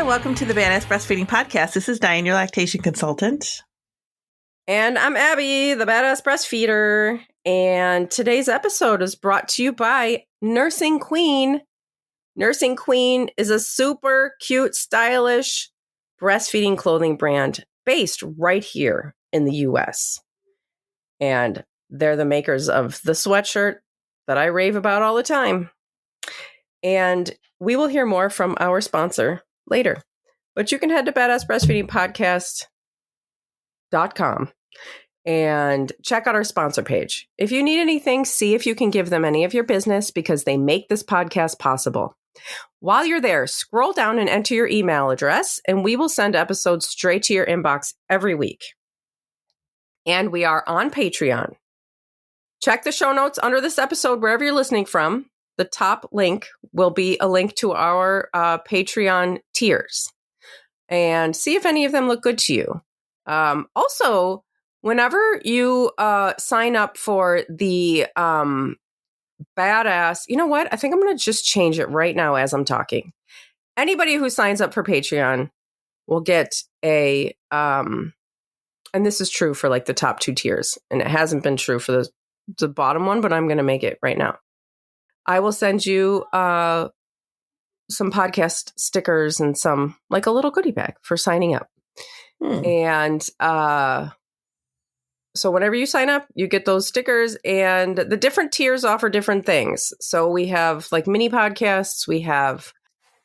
Hi, welcome to the Badass Breastfeeding Podcast. This is Dianne, your lactation consultant. And I'm Abby, the Badass Breastfeeder. And today's episode is brought to you by Nursing Queen. Nursing Queen is a super cute, stylish breastfeeding clothing brand based right here in the US. And they're the makers of the sweatshirt that I rave about all the time. And we will hear more from our sponsor later. But you can head to badassbreastfeedingpodcast.com and check out our sponsor page. If you need anything, see if you can give them any of your business because they make this podcast possible. While you're there, scroll down and enter your email address, and we will send episodes straight to your inbox every week. And we are on Patreon. Check the show notes under this episode wherever you're listening from. The top link will be a link to our Patreon tiers. And see if any of them look good to you. Also, whenever you sign up for the badass, you know what? I think I'm going to just change it right now as I'm talking. Anybody who signs up for Patreon will get a, and this is true for like the top 2 tiers, and it hasn't been true for the bottom one, but I'm going to make it right now. I will send you some podcast stickers and some, like a little goodie bag for signing up. And so whenever you sign up, you get those stickers, and the different tiers offer different things. So we have like mini podcasts. We have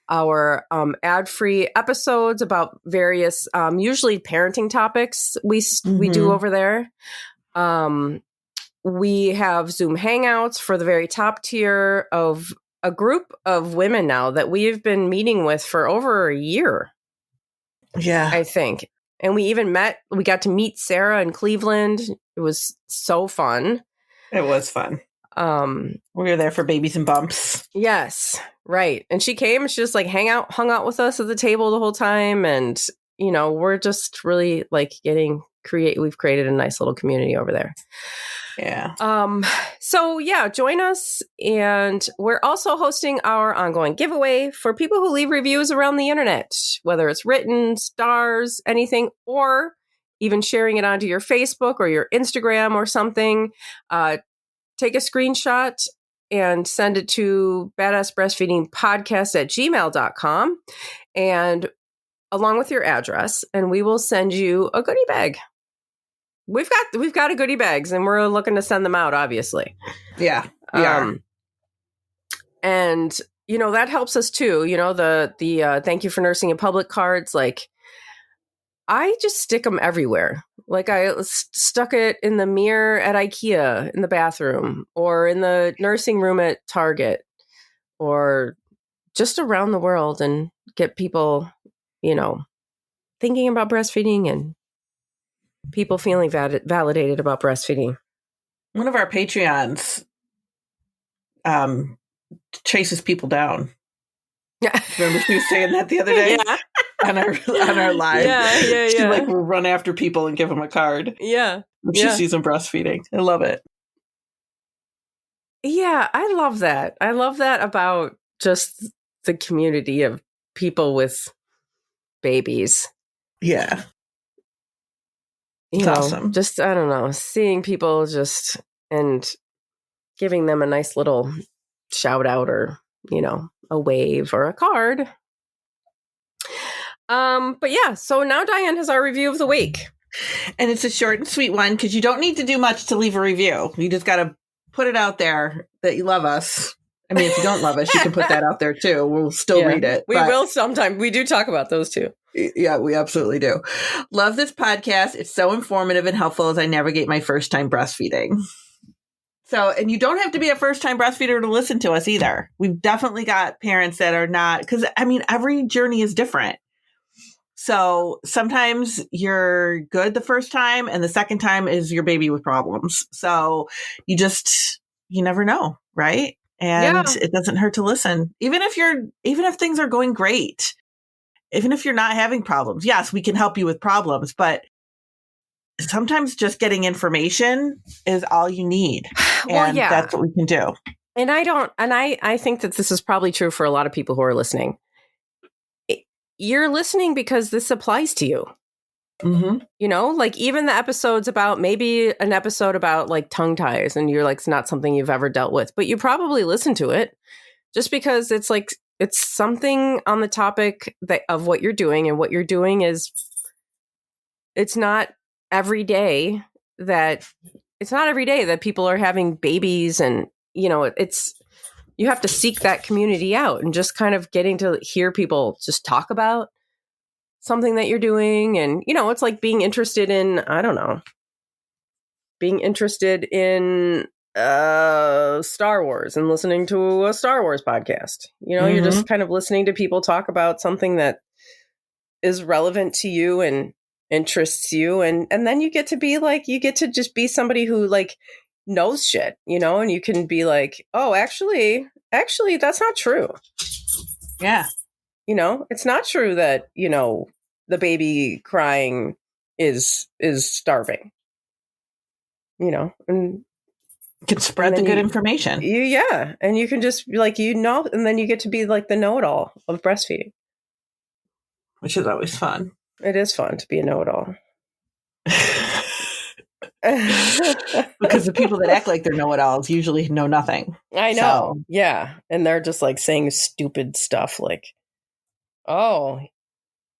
our ad-free episodes about various, usually parenting topics we do over there. We have Zoom Hangouts for the very top tier of a group of women now that we've been meeting with for over a year. Yeah. I think. And we got to meet Sarah in Cleveland. It was so fun. It was fun. We were there for babies and bumps. Yes, right. And she came and she just like hung out with us at the table the whole time. And, you know, we're just really like we've created a nice little community over there. Yeah. So yeah, join us. And we're also hosting our ongoing giveaway for people who leave reviews around the internet, whether it's written, stars, anything, or even sharing it onto your Facebook or your Instagram or something. Take a screenshot and send it to badassbreastfeedingpodcast@gmail.com and along with your address, and we will send you a goodie bag. We've got a goodie bags, and we're looking to send them out, obviously. Yeah, we are. And you know that helps us too. You know the thank you for nursing in public cards. Like I just stick them everywhere. Like I stuck it in the mirror at IKEA in the bathroom, or in the nursing room at Target, or just around the world, and get people, you know, thinking about breastfeeding and people feeling validated about breastfeeding. One of our Patreons chases people down. Yeah. Remember she was saying that the other day? Yeah. on our live. Yeah. She like will run after people and give them a card. Yeah. When she sees them breastfeeding. I love it. Yeah, I love that. I love that about just the community of people with babies. Yeah. It's awesome. Just, I don't know, seeing people just and giving them a nice little shout out or, you know, a wave or a card. But yeah, so now Dianne has our review of the week. And it's a short and sweet one because you don't need to do much to leave a review. You just got to put it out there that you love us. I mean, if you don't love us, you can put that out there too. We'll still read it. We will sometime. We do talk about those too. Yeah, we absolutely do. Love this podcast. It's so informative and helpful as I navigate my first time breastfeeding. So, and you don't have to be a first time breastfeeder to listen to us either. We've definitely got parents that are not, because I mean, every journey is different. So sometimes you're good the first time and the second time is your baby with problems. So you never know, right? And it doesn't hurt to listen. Even if things are going great, even if you're not having problems. Yes, we can help you with problems, but sometimes just getting information is all you need. And that's what we can do. And I think that this is probably true for a lot of people who are listening. you're listening because this applies to you. Mm-hmm. You know, like even the episodes about maybe an episode about like tongue ties and you're like, it's not something you've ever dealt with, but you probably listen to it just because it's like, it's something on the topic of what you're doing, and what you're doing is, it's not every day that people are having babies, and, you know, you have to seek that community out, and just kind of getting to hear people just talk about something that you're doing. And, you know, it's like being interested in, I don't know, Star Wars and listening to a Star Wars podcast. You know, you're just kind of listening to people talk about something that is relevant to you and interests you. And then you get to be like, you get to just be somebody who like knows shit, you know, and you can be like, oh, actually, that's not true. Yeah. You know, it's not true that, you know, the baby crying is starving, you know, and can spread the good information. Yeah. And you can just be like, you know, and then you get to be like the know-it-all of breastfeeding. Which is always fun. It is fun to be a know-it-all. Because the people that act like they're know-it-alls usually know nothing. I know. So. Yeah. And they're just like saying stupid stuff like, oh,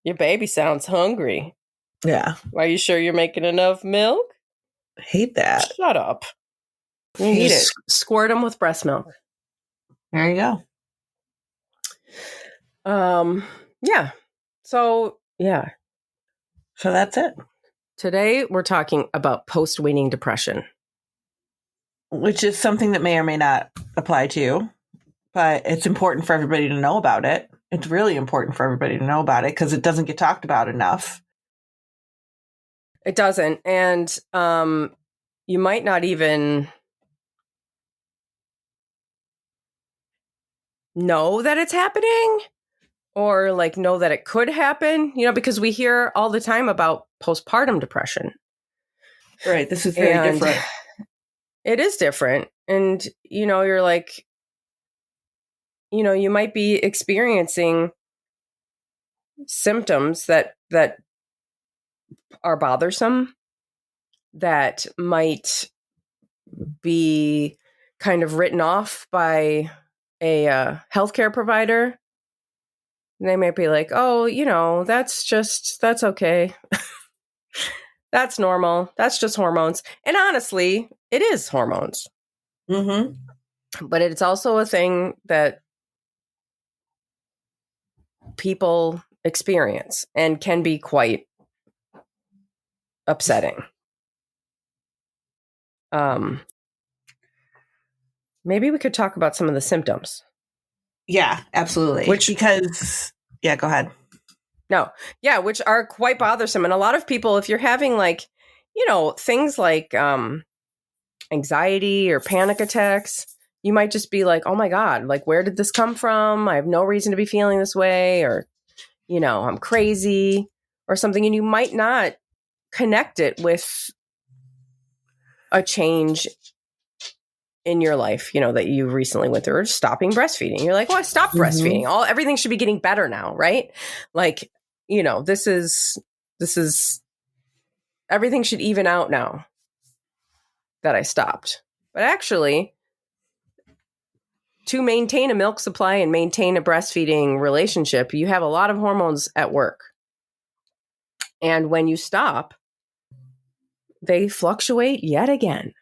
your baby sounds hungry. Yeah. Are you sure you're making enough milk? I hate that. Shut up. You need it. Squirt them with breast milk. There you go. Yeah. So, yeah. So that's it. Today, we're talking about post-weaning depression. Which is something that may or may not apply to you, but it's important for everybody to know about it. It's really important for everybody to know about it because it doesn't get talked about enough. It doesn't. And you might not even know that it's happening, or like know that it could happen, you know, because we hear all the time about postpartum depression. Right. This is very different. It is different. And, you know, you're like, you know, you might be experiencing symptoms that are bothersome, that might be kind of written off by a healthcare provider. And they might be like, oh, you know, that's okay. That's normal. That's just hormones. And honestly, it is hormones. Mm-hmm. But it's also a thing that people experience and can be quite upsetting. Maybe we could talk about some of the symptoms. Yeah, absolutely. Yeah, go ahead. No. Yeah, which are quite bothersome. And a lot of people, if you're having like, you know, things like anxiety or panic attacks, you might just be like, oh my God, like, where did this come from? I have no reason to be feeling this way, or, you know, I'm crazy or something. And you might not connect it with a change in your life, you know, that you recently went through, or stopping breastfeeding. You're like, well, I stopped breastfeeding. Everything should be getting better now, right? Like, you know, this is everything should even out now that I stopped. But actually, to maintain a milk supply and maintain a breastfeeding relationship, you have a lot of hormones at work. And when you stop, they fluctuate yet again.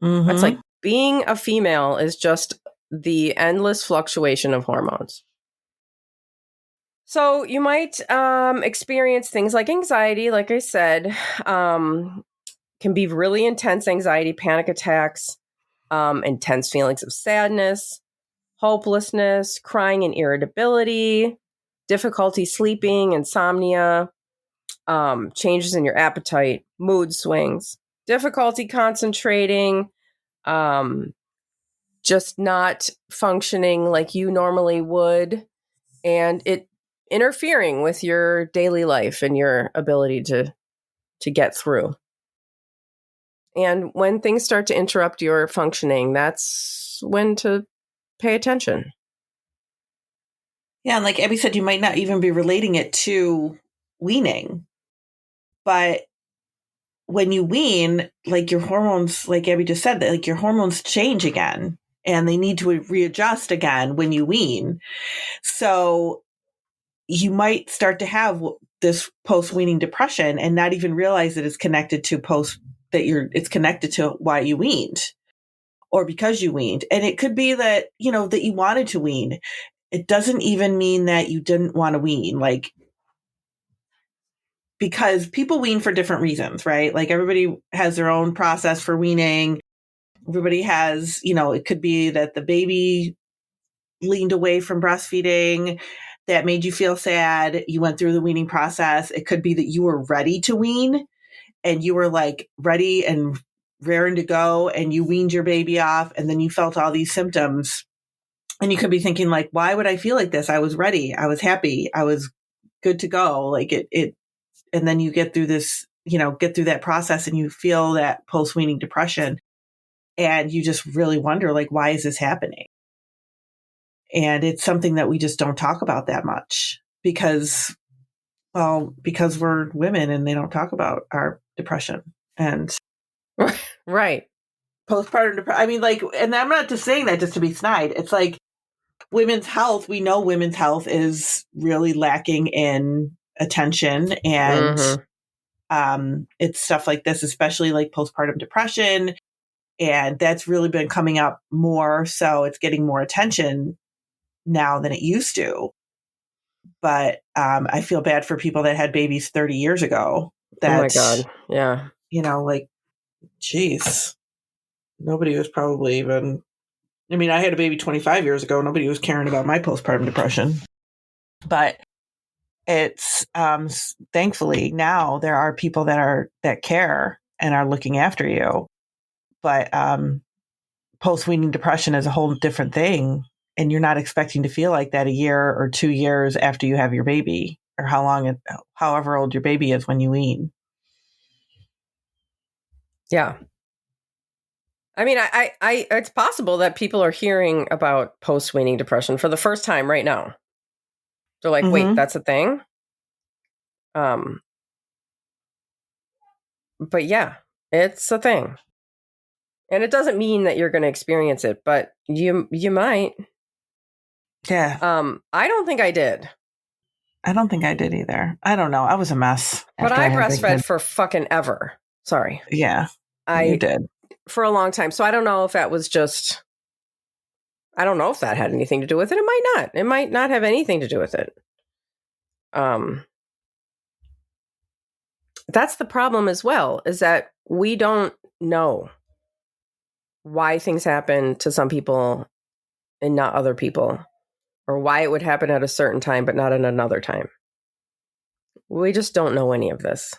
Mm-hmm. That's like being a female is just the endless fluctuation of hormones. So you might experience things like anxiety, like I said, can be really intense anxiety, panic attacks, intense feelings of sadness, hopelessness, crying and irritability, difficulty sleeping, insomnia, changes in your appetite, mood swings, difficulty concentrating, just not functioning like you normally would, and it interfering with your daily life and your ability to get through. And when things start to interrupt your functioning, that's when to pay attention. Yeah. And like Abby said, you might not even be relating it to weaning. But when you wean, like your hormones, like Abby just said, that like your hormones change again and they need to readjust again when you wean. So you might start to have this post-weaning depression and not even realize that it's connected to it's connected to why you weaned or because you weaned. And it could be that, that you wanted to wean. It doesn't even mean that you didn't want to wean. Like, because people wean for different reasons, right? Like everybody has their own process for weaning. Everybody has, it could be that the baby leaned away from breastfeeding. That made you feel sad. You went through the weaning process. It could be that you were ready to wean and you were like ready and raring to go and you weaned your baby off and then you felt all these symptoms. And you could be thinking like, why would I feel like this? I was ready. I was happy. I was good to go. Like and then you get through this, get through that process and you feel that post-weaning depression and you just really wonder like, why is this happening? And it's something that we just don't talk about that much because we're women and they don't talk about our depression and right. Postpartum depression. I mean, like, and I'm not just saying that just to be snide. It's like women's health. We know women's health is really lacking in attention and it's stuff like this, especially like postpartum depression. And that's really been coming up more. So it's getting more attention now than it used to. But I feel bad for people that had babies 30 years ago. Oh my God. Yeah. Like, geez, nobody was probably even, I mean, I had a baby 25 years ago. Nobody was caring about my postpartum depression. But it's thankfully now there are people that care and are looking after you. But post-weaning depression is a whole different thing. And you're not expecting to feel like that a year or 2 years after you have your baby or however old your baby is when you wean. Yeah. I mean, I it's possible that people are hearing about post-weaning depression for the first time right now. They're like, wait, that's a thing? But yeah, it's a thing. And it doesn't mean that you're going to experience it, but you might. Yeah. I don't think I did. I don't think I did either. I don't know. I was a mess. But I breastfed for fucking ever. Sorry. Yeah. You did. For a long time. So I don't know if that was just, I don't know if that had anything to do with it. It might not. It might not have anything to do with it. That's the problem as well, is that we don't know why things happen to some people and not other people, or why it would happen at a certain time but not at another time. We just don't know any of this.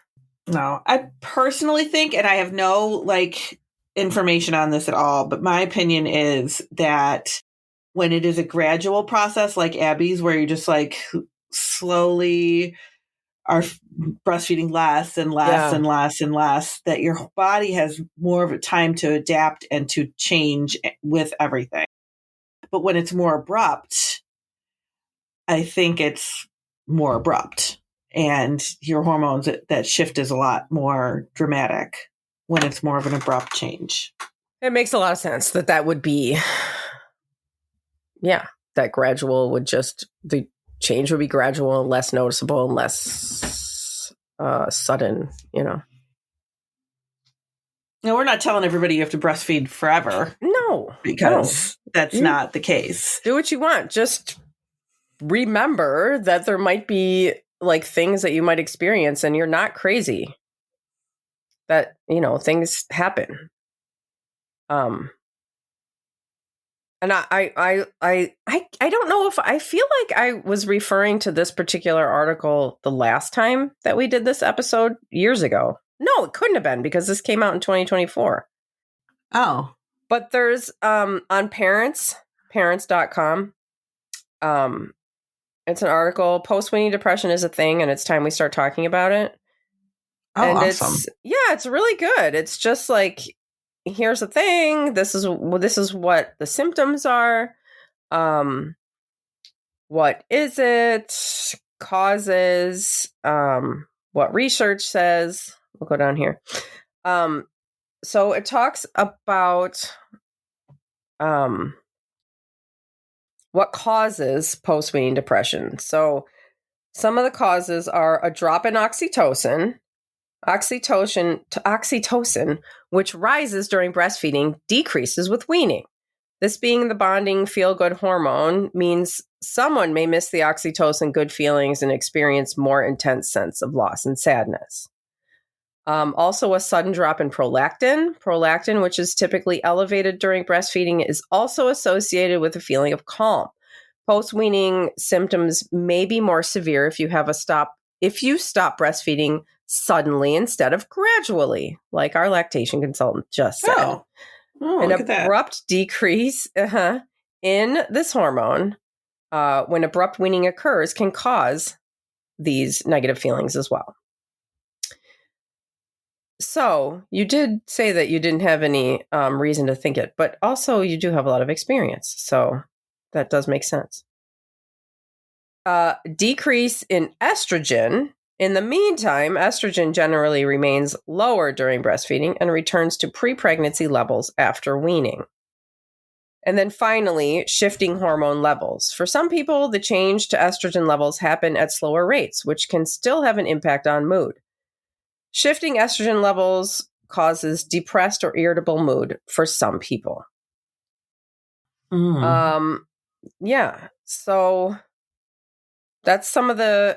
No, I personally think, and I have no like information on this at all, but my opinion is that when it is a gradual process like Abby's, where you just like slowly are breastfeeding less and less and less and less, that your body has more of a time to adapt and to change with everything. But when it's more abrupt, I think it's more abrupt. And your hormones, that shift is a lot more dramatic when it's more of an abrupt change. It makes a lot of sense that would be, that gradual would just, the change would be gradual and less noticeable and less sudden, No, we're not telling everybody you have to breastfeed forever. No. Because that's not the case. Do what you want. Just remember that there might be like things that you might experience and you're not crazy. That, things happen. And I don't know if I feel like I was referring to this particular article the last time that we did this episode years ago. No, it couldn't have been because this came out in 2024. Oh. But there's on parents.com. It's an article, post-weaning depression is a thing and it's time we start talking about it. Oh, and awesome. It's really good. It's just like, here's the thing. This is what the symptoms are. what is it, causes, what research says. We'll go down here. So it talks about what causes post-weaning depression. So some of the causes are a drop in oxytocin, which rises during breastfeeding, decreases with weaning. This being the bonding feel-good hormone means someone may miss the oxytocin good feelings and experience more intense sense of loss and sadness. Also, a sudden drop in prolactin. Prolactin, which is typically elevated during breastfeeding, is also associated with a feeling of calm. Post-weaning symptoms may be more severe if you stop breastfeeding suddenly instead of gradually, like our lactation consultant just said. An abrupt decrease in this hormone when abrupt weaning occurs can cause these negative feelings as well. So you did say that you didn't have any reason to think it, but also you do have a lot of experience. So that does make sense. Decrease in estrogen. In the meantime, estrogen generally remains lower during breastfeeding and returns to pre-pregnancy levels after weaning. And then finally, shifting hormone levels. For some people, the change to estrogen levels happen at slower rates, which can still have an impact on mood. Shifting estrogen levels causes depressed or irritable mood for some people. Yeah. So that's some of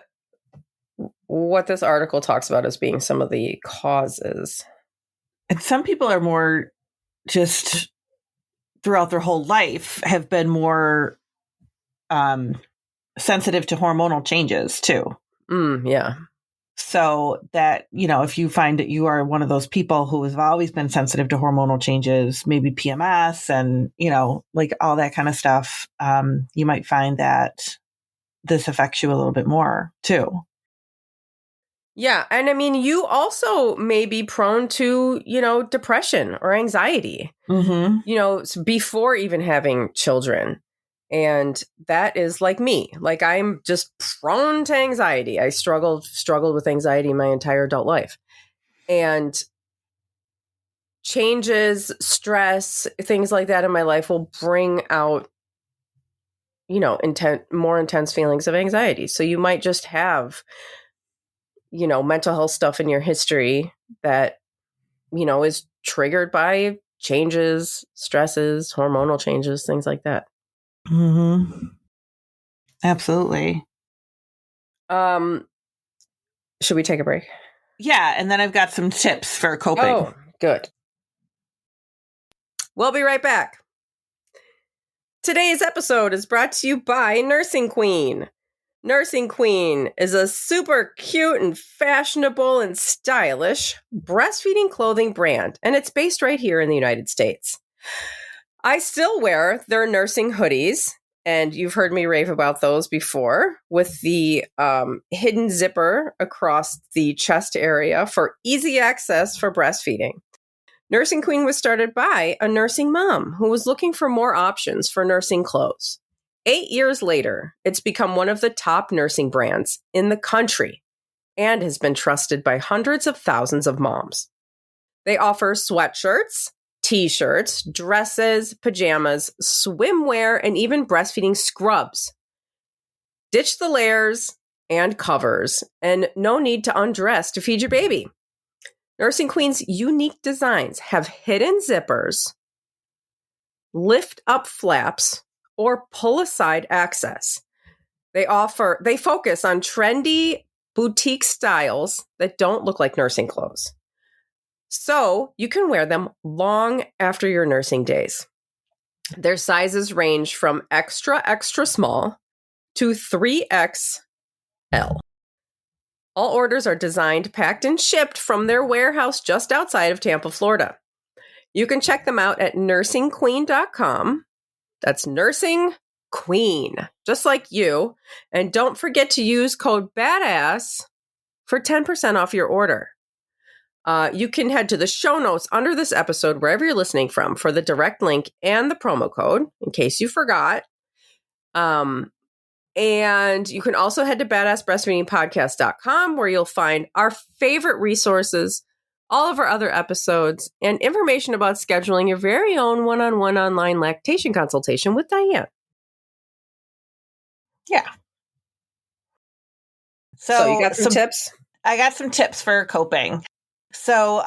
what this article talks about as being some of the causes. And some people are more just throughout their whole life have been more sensitive to hormonal changes too. Yeah. So that, if you find that you are one of those people who have always been sensitive to hormonal changes, maybe PMS and, like all that kind of stuff, you might find that this affects you a little bit more too. Yeah. And I mean, you also may be prone to, depression or anxiety, before even having children. And that is like me. Like I'm just prone to anxiety. I struggled with anxiety my entire adult life. And changes, stress, things like that in my life will bring out, more intense feelings of anxiety. So you might just have, mental health stuff in your history that, is triggered by changes, stresses, hormonal changes, things like that. Absolutely. Should we take a break? Yeah, and then I've got some tips for coping. Oh, good. We'll be right back. Today's episode is brought to you by Nursing Queen. Nursing Queen is a super cute and fashionable and stylish breastfeeding clothing brand, and it's based right here in the United States. I still wear their nursing hoodies, and you've heard me rave about those before, with the hidden zipper across the chest area for easy access for breastfeeding. Nursing Queen was started by a nursing mom who was looking for more options for nursing clothes. 8 years later, it's become one of the top nursing brands in the country and has been trusted by hundreds of thousands of moms. They offer sweatshirts, t-shirts, dresses, pajamas, swimwear, and even breastfeeding scrubs. Ditch the layers and covers, and no need to undress to feed your baby. Nursing Queen's unique designs have hidden zippers, lift up flaps, or pull aside access. They focus on trendy boutique styles that don't look like nursing clothes. So you can wear them long after your nursing days. Their sizes range from extra, extra small to 3XL. All orders are designed, packed, and shipped from their warehouse just outside of Tampa, Florida. You can check them out at nursingqueen.com. That's Nursing Queen, just like you. And don't forget to use code BADASS for 10% off your order. You can head to the show notes under this episode, wherever you're listening from, for the direct link and the promo code, in case you forgot. And you can also head to badassbreastfeedingpodcast.com where you'll find our favorite resources, all of our other episodes, and information about scheduling your very own one-on-one online lactation consultation with Dianne. Yeah. So you got some tips? I got some tips for coping. So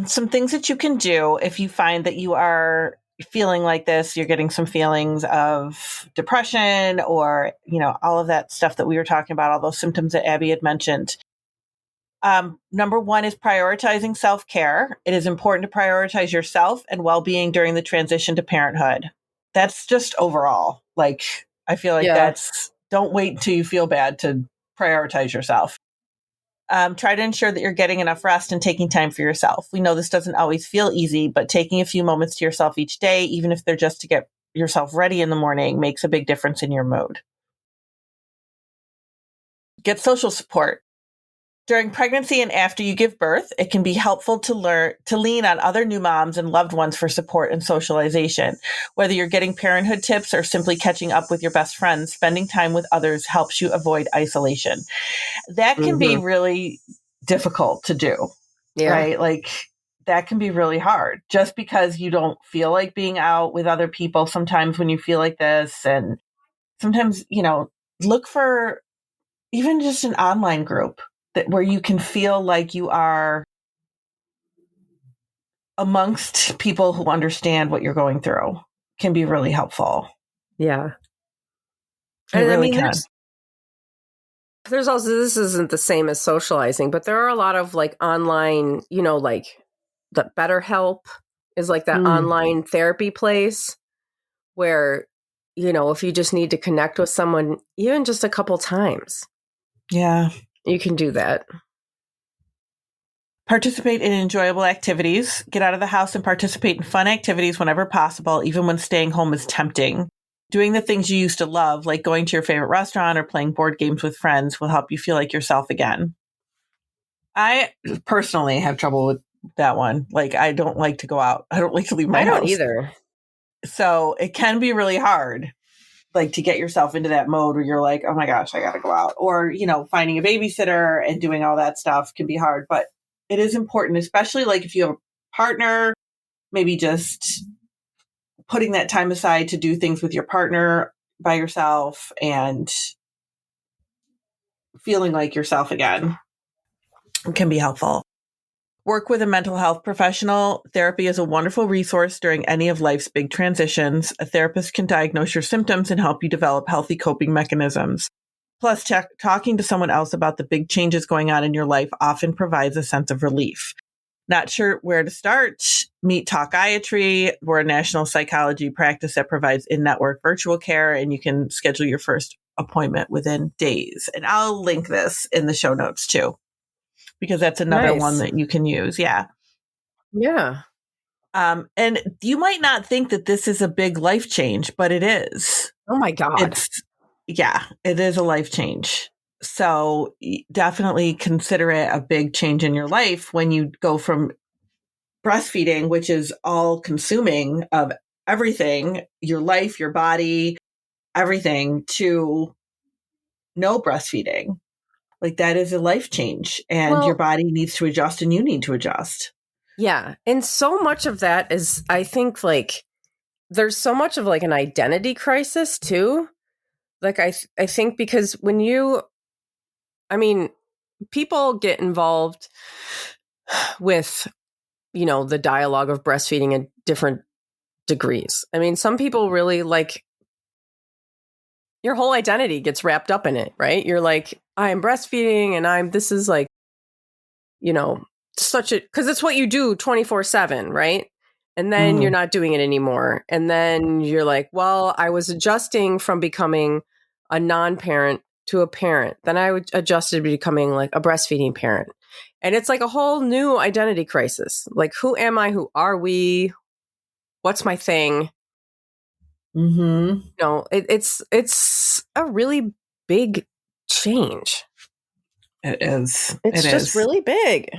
some things that you can do if you find that you are feeling like this, you're getting some feelings of depression or, all of that stuff that we were talking about, all those symptoms that Abby had mentioned. Number one is prioritizing self-care. It is important to prioritize yourself and well-being during the transition to parenthood. That's just overall. Like, I feel like don't wait until you feel bad to prioritize yourself. Try to ensure that you're getting enough rest and taking time for yourself. We know this doesn't always feel easy, but taking a few moments to yourself each day, even if they're just to get yourself ready in the morning, makes a big difference in your mood. Get social support. During pregnancy and after you give birth, it can be helpful to lean on other new moms and loved ones for support and socialization. Whether you're getting parenthood tips or simply catching up with your best friends, spending time with others helps you avoid isolation. That can be really difficult to do, right? Like, that can be really hard just because you don't feel like being out with other people sometimes when you feel like this. And sometimes, look for even just an online group where you can feel like you are amongst people who understand what you're going through. Can be really helpful. Yeah. It really can. There's also, this isn't the same as socializing, but there are a lot of like online, like the BetterHelp is like that online therapy place where, if you just need to connect with someone, even just a couple times. Yeah. You can do that. Participate in enjoyable activities. Get out of the house and participate in fun activities whenever possible, even when staying home is tempting. Doing the things you used to love, like going to your favorite restaurant or playing board games with friends, will help you feel like yourself again. I personally have trouble with that one. Like, I don't like to go out. I don't like to leave my house. I don't either. So it can be really hard, like, to get yourself into that mode where you're like, oh my gosh, I got to go out. Or, finding a babysitter and doing all that stuff can be hard. But it is important, especially like if you have a partner, maybe just putting that time aside to do things with your partner by yourself and feeling like yourself again can be helpful. Work with a mental health professional. Therapy is a wonderful resource during any of life's big transitions. A therapist can diagnose your symptoms and help you develop healthy coping mechanisms. Plus, talking to someone else about the big changes going on in your life often provides a sense of relief. Not sure where to start? Meet Talkiatry. We're a national psychology practice that provides in-network virtual care, and you can schedule your first appointment within days. And I'll link this in the show notes too, because that's another one that you can use. Yeah. Yeah. And you might not think that this is a big life change, but it is. Oh my God. It is a life change. So definitely consider it a big change in your life when you go from breastfeeding, which is all consuming of everything, your life, your body, everything, to no breastfeeding. Like, that is a life change, and your body needs to adjust and you need to adjust. Yeah. And so much of that is, I think, like, there's so much of like an identity crisis too. Like, I think because people get involved with, the dialogue of breastfeeding at different degrees. I mean, some people really like, your whole identity gets wrapped up in it, right? You're like, I'm breastfeeding and this is like, because it's what you do 24/7, right? And then you're not doing it anymore. And then you're like, well, I was adjusting from becoming a non-parent to a parent. Then I adjusted to becoming like a breastfeeding parent. And it's like a whole new identity crisis. Like, who am I? Who are we? What's my thing? It's a really big change. It is. It's just really big.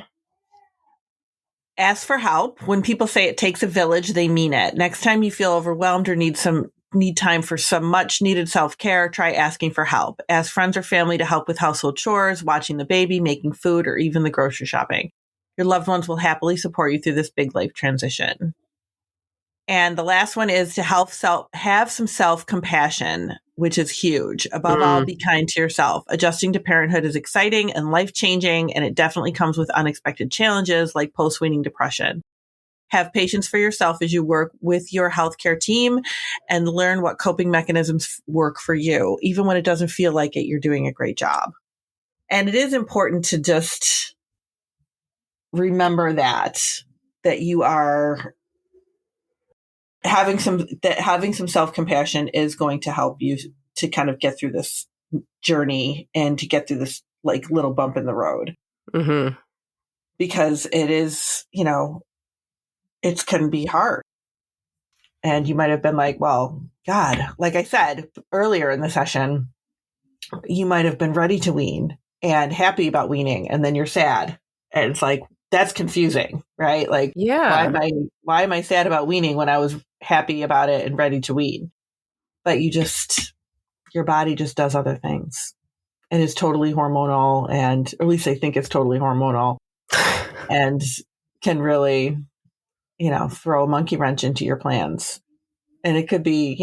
Ask for help. When people say it takes a village, they mean it. Next time you feel overwhelmed or need some need time for some much needed self-care, try asking for help. Ask friends or family to help with household chores, watching the baby, making food, or even the grocery shopping. Your loved ones will happily support you through this big life transition. And the last one is to have some self-compassion, which is huge. Above all, be kind to yourself. Adjusting to parenthood is exciting and life-changing, and it definitely comes with unexpected challenges like post-weaning depression. Have patience for yourself as you work with your healthcare team and learn what coping mechanisms work for you. Even when it doesn't feel like it, you're doing a great job. And it is important to just remember that you are having some self-compassion is going to help you to kind of get through this journey and to get through this like little bump in the road. Mm-hmm. Because it is, it can be hard. And you might have been like, well, God, like I said earlier in the session, you might have been ready to wean and happy about weaning, and then you're sad. And it's like, that's confusing, right? Like, Yeah. why am I sad about weaning when I was happy about it and ready to wean? But your body just does other things. And it's totally hormonal, and or at least I think it's totally hormonal and can really, throw a monkey wrench into your plans. And it could be,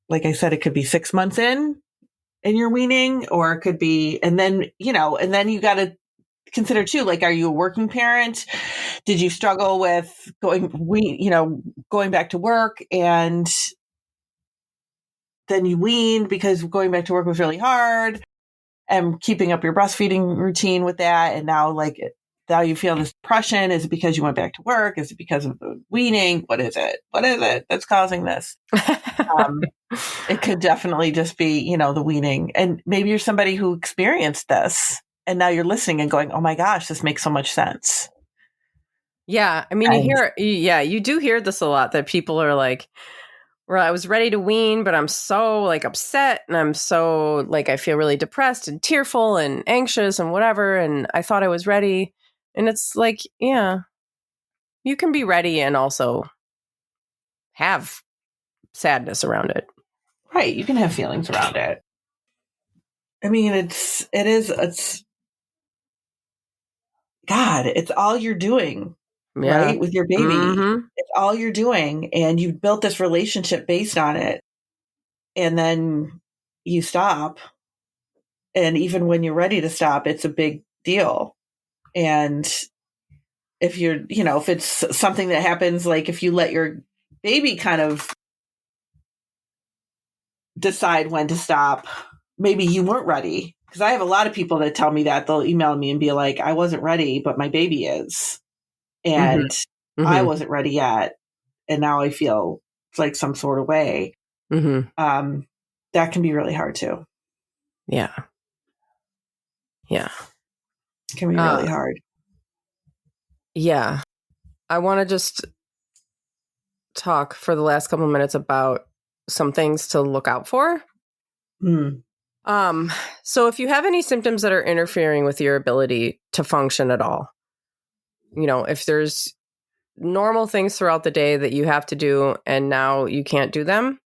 like I said, it could be 6 months in your weaning, or it could be, and then you got to consider too, like, are you a working parent? Did you struggle with going back to work and then you weaned because going back to work was really hard and keeping up your breastfeeding routine with that? And now you feel this depression. Is it because you went back to work? Is it because of the weaning? What is it that's causing this? It could definitely just be, the weaning. And maybe you're somebody who experienced this and now you're listening and going, oh my gosh, this makes so much sense. Yeah. I mean, you do hear this a lot, that people are like, well, I was ready to wean, but I'm so upset, and I'm so I feel really depressed and tearful and anxious and whatever. And I thought I was ready. And it's like, yeah, you can be ready and also have sadness around it. Right. You can have feelings around it. I mean, it's God, it's all you're doing, right? With your baby. Mm-hmm. It's all you're doing. And you've built this relationship based on it. And then you stop. And even when you're ready to stop, it's a big deal. And if you're, if it's something that happens, like if you let your baby kind of decide when to stop, maybe you weren't ready. Because I have a lot of people that tell me that. They'll email me and be like, I wasn't ready, but my baby is. And I wasn't ready yet. And now I feel like some sort of way. Mm-hmm. That can be really hard too. Yeah. Yeah. It can be really hard. Yeah. I want to just talk for the last couple of minutes about some things to look out for. So if you have any symptoms that are interfering with your ability to function at all, if there's normal things throughout the day that you have to do and now you can't do them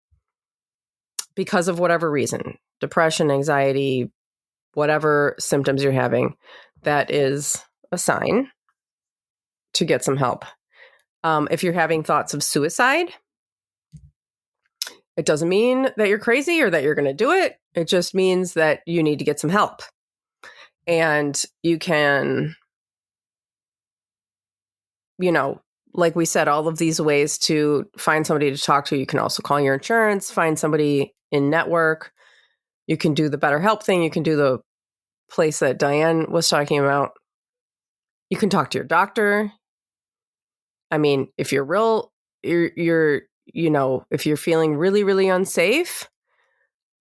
because of whatever reason, depression, anxiety, whatever symptoms you're having, that is a sign to get some help. If you're having thoughts of suicide, it doesn't mean that you're crazy or that you're going to do it. It just means that you need to get some help. And you can, like we said, all of these ways to find somebody to talk to. You can also call your insurance, find somebody in network. You can do the BetterHelp thing. You can do the place that Dianne was talking about. You can talk to your doctor. I mean, if you're if you're feeling really, really unsafe,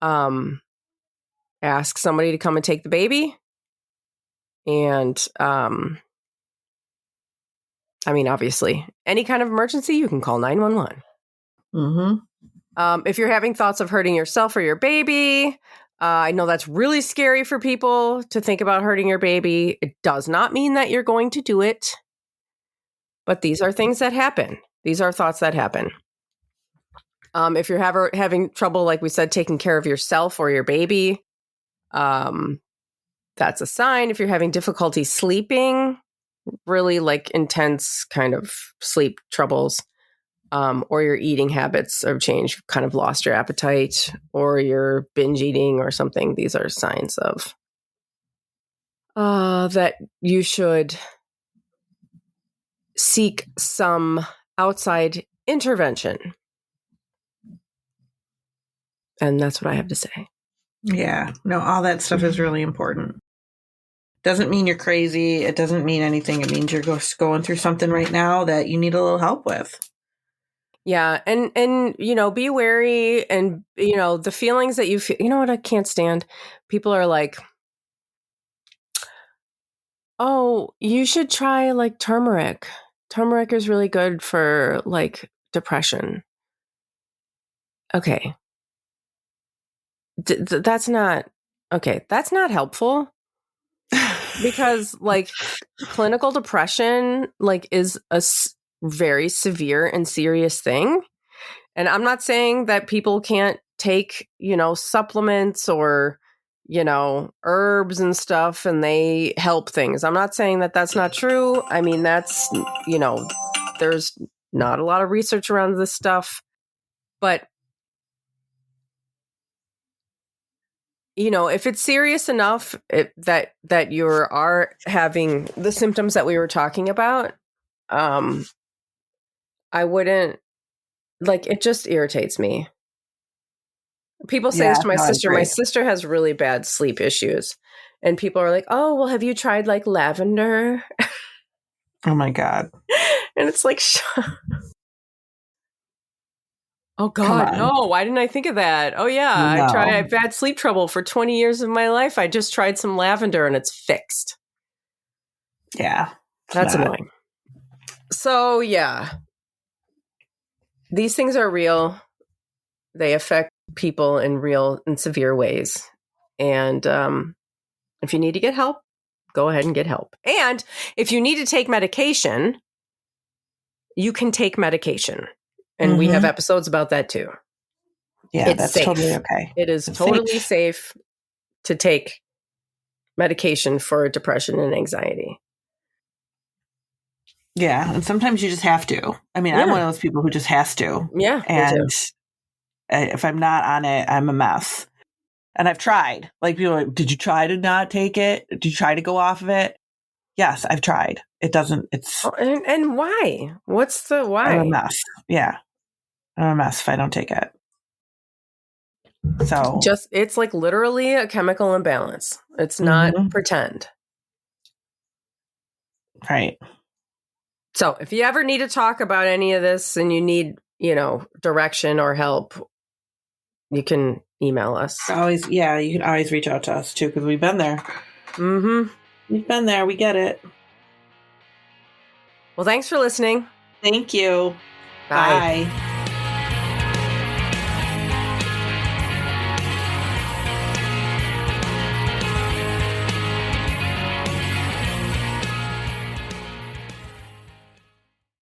ask somebody to come and take the baby. And, obviously, any kind of emergency, you can call 911. If you're having thoughts of hurting yourself or your baby, I know that's really scary for people to think about hurting your baby. It does not mean that you're going to do it. But these are things that happen. These are thoughts that happen. If you're having trouble, like we said, taking care of yourself or your baby, that's a sign. If you're having difficulty sleeping, really like intense kind of sleep troubles, or your eating habits have changed, kind of lost your appetite, or you're binge eating or something, these are signs of that you should seek some outside intervention. And that's what I have to say. Yeah. No, all that stuff is really important. Doesn't mean you're crazy. It doesn't mean anything. It means you're just going through something right now that you need a little help with. Yeah. And, you know, be wary, and, you know, the feelings that you feel, you know what I can't stand? People are like, oh, you should try like turmeric. Turmeric is really good for like depression. Okay. That's not helpful, because like clinical depression like is a very severe and serious thing. And I'm not saying that people can't take, you know, supplements or, you know, herbs and stuff and they help things. I'm not saying that that's not true. I mean, that's, you know, there's not a lot of research around this stuff, but you know, if it's serious enough that you are having the symptoms that we were talking about, I wouldn't, like, it just irritates me. People say this to my sister. My sister has really bad sleep issues, and people are like, "Oh, well, have you tried like lavender?" Oh my God. And it's like, oh God, no, why didn't I think of that? Oh yeah, No. I've had sleep trouble for 20 years of my life. I just tried some lavender and it's fixed. Yeah. That's annoying. So yeah, these things are real. They affect people in real and severe ways. And if you need to get help, go ahead and get help. And if you need to take medication, you can take medication. And we have episodes about that too. Yeah, it's that's safe. totally okay. It's totally safe to take medication for depression and anxiety. Yeah, and sometimes you just have to. I mean, I'm one of those people who just has to. Yeah, and if I'm not on it, I'm a mess. And I've tried. Like, people are like, did you try to not take it? Did you try to go off of it? Yes, I've tried. It doesn't. It's and why? What's the why? I'm a mess. Yeah, I'm a mess if I don't take it. So it's like literally a chemical imbalance. It's not pretend. Right. So if you ever need to talk about any of this and you need, you know, direction or help, you can email us. You can always reach out to us too, because we've been there. We've been there. We get it. Well, thanks for listening. Thank you. Bye. Bye.